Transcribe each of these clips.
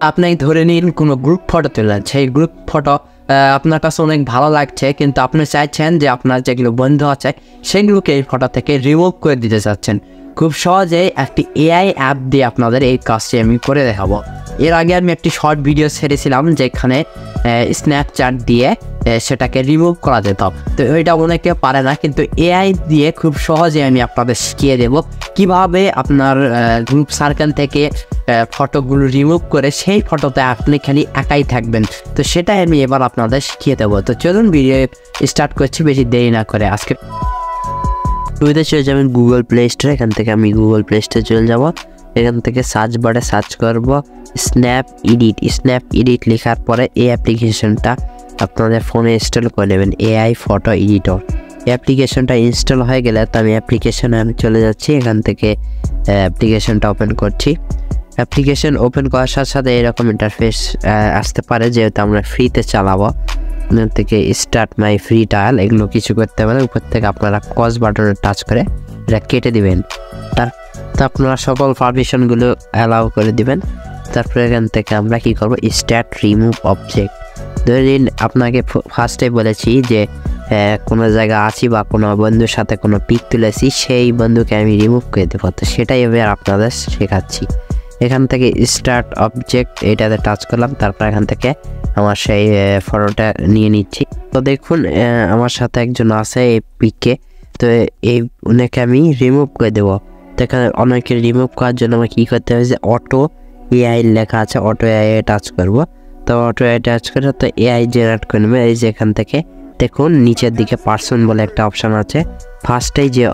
আপনি ধরে নিন কোনো গ্রুপ ফটো তুললেন, সেই গ্রুপ ফটো আপনার কাছে অনেক ভালো লাগছে, কিন্তু আপনি চাইছেন যে আপনার যেগুলো বন্ধু আছে সেগুলোকে এই ফটো থেকে রিমুভ করে দিতে চাচ্ছেন। খুব সহজেই একটি এআই অ্যাপ দিয়ে আপনাদের এই কাজটি আমি করে দেখাবো। এর আগে আমি একটি শর্ট ভিডিও ছেড়েছিলাম যেখানে স্ন্যাপচ্যাট দিয়ে সেটাকে রিমুভ করা যেত। তো ওইটা অনেকে পারে না, কিন্তু এআই দিয়ে খুব সহজে আমি আপনাদের শিখিয়ে দেব কিভাবে আপনার গ্রুপ সার্কেল থেকে ফটোগুলো রিমুভ করে সেই ফটোতে আপনি খালি একাই থাকবেন। তো সেটাই আমি এবার আপনাদের শিখিয়ে দেবো। তো চলুন ভিডিও স্টার্ট করছি বেশি দেরি না করে। আজকে শুরুতে চলে যাবেন গুগল প্লে স্টোর। এখান থেকে আমি গুগল প্লে স্টোরে চলে যাব। এখান থেকে সার্চ বারে সার্চ করব স্ন্যাপ এডিট লেখার পরে এই অ্যাপ্লিকেশনটা আপনাদের ফোনে ইনস্টল করে নেবেন, এআই ফটো এডিটর। এই অ্যাপ্লিকেশনটা ইনস্টল হয়ে গেলে তো আমি অ্যাপ্লিকেশনে চলে যাচ্ছি। এখান থেকে অ্যাপ্লিকেশনটা ওপেন করছি। অ্যাপ্লিকেশন ওপেন করার সাথে সাথে এরকম ইন্টারফেস আসতে পারে, যেহেতু আমরা ফ্রিতে চালাবো। এখান থেকে স্টার্ট মাই ফ্রি ট্রায়াল এগুলো কিছু করতে পারে। উপর থেকে আপনারা কজ বাটনে টাচ করে এটা কেটে দিবেন। তো আপনারা সকল পারমিশনগুলো অ্যালাউ করে দিবেন। তারপরে এখান থেকে আমরা কি করব, স্টার্ট রিমুভ অবজেক্ট। ধরেন আপনাকে ফার্স্টে বলেছি যে কোনো জায়গা আছি বা কোনো বন্ধুর সাথে কোনো পিক তুলেছি, সেই বন্ধুকে আমি রিমুভ করে দেবো। তো সেটাই এবার আপনাদের শেখাচ্ছি। এখান থেকে স্টার্ট অবজেক্ট এটাতে টাচ করলাম। তারপর এখান থেকে আমার সেই ফটোটা নিয়ে নিচ্ছি। তো দেখুন আমার সাথে একজন আছে এই পিকে, তো এই উনাকে আমি রিমুভ করে দেবো। তো এখানে অনেকে রিমুভ করার জন্য আমার কী করতে হবে, যে অটো এআই লেখা আছে, অটো এআই টাচ করব। তো অটো এআই টাচ করে তো এআই জেনারেট করে নেবে। এই যে এখান থেকে দেখুন নিচের দিকে পার্সন বলে একটা অপশান আছে। ফার্স্টেই যে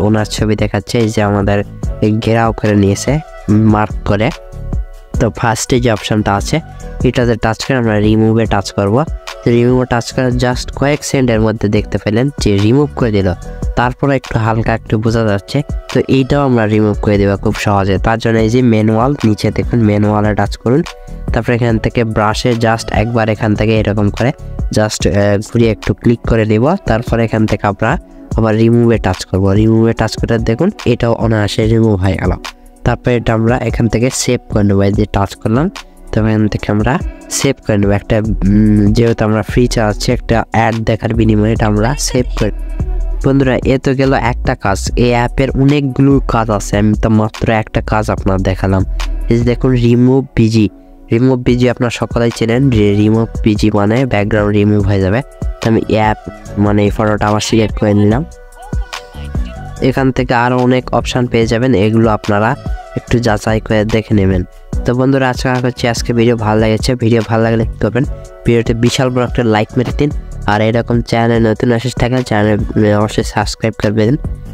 ওনার ছবি দেখাচ্ছে, এই যে আমাদের ঘেরাও করে নিয়েছে মার্ক করে। তো ফার্স্টে যে অপশানটা আছে এটাতে টাচ করে আমরা রিমুভে টাচ করব। তো রিমুভে টাচ করে জাস্ট কয়েক সেকেন্ডের মধ্যে দেখতে পেলেন যে রিমুভ করে দিল। তারপরে একটু হালকা একটু বোঝা যাচ্ছে। তো এইটাও আমরা রিমুভ করে দেবো খুব সহজে। তার জন্য এই যে ম্যানুয়াল, নিচে দেখুন ম্যানুয়ালে টাচ করুন। তারপরে এখান থেকে ব্রাশে জাস্ট একবার এখান থেকে এরকম করে জাস্ট ঘুরিয়ে একটু ক্লিক করে দেব। তারপরে এখান থেকে আমরা আবার রিমুভে টাচ করব। রিমুভে টাচ করে দেখুন এটাও অনায়াসে রিমুভ হয়ে গেল। তারপরে এটা আমরা এখান থেকে সেভ করে নেবো। এই যে টাচ করলাম, তো এখান থেকে আমরা সেভ করে নেবো। একটা যেহেতু আমরা ফ্রি চালাচ্ছি, একটা অ্যাড দেখার বিনিময়ে এটা আমরা সেভ করি। বন্ধুরা এ তো গেল একটা কাজ। এই অ্যাপের অনেকগুলো কাজ আছে, আমি তো মাত্র একটা কাজ আপনার দেখালাম। এই যে দেখুন রিমুভ বিজি আপনার সকলেই চেনেন যে রিমুভ বিজি মানে ব্যাকগ্রাউন্ড রিমুভ হয়ে যাবে। তো আমি অ্যাপ মানে এই ফটোটা আবার সিলেক্ট করে নিলাম। এখান থেকে আরও অনেক অপশান পেয়ে যাবেন, এগুলো আপনারা একটু যাচাই করে দেখে নেবেন। তো বন্ধুরা আজকে ভিডিও ভালো লেগেছে। ভিডিও ভালো লাগলে কী করবেন, ভিডিওতে বিশাল বড় একটা লাইক মেরে দিন। আর এরকম চ্যানেলে নতুন আসে থাকলে চ্যানেল অবশ্যই সাবস্ক্রাইব করবেন,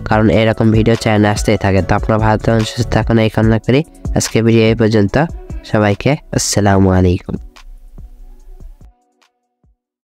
কারণ এরকম ভিডিও চ্যানেলে আসতেই থাকে। তো আপনারা ভালো থাকুন, সুস্থ থাকুন এই কামনা করি। আজকে ভিডিও এই পর্যন্ত। সবাইকে আসসালামু আলাইকুম।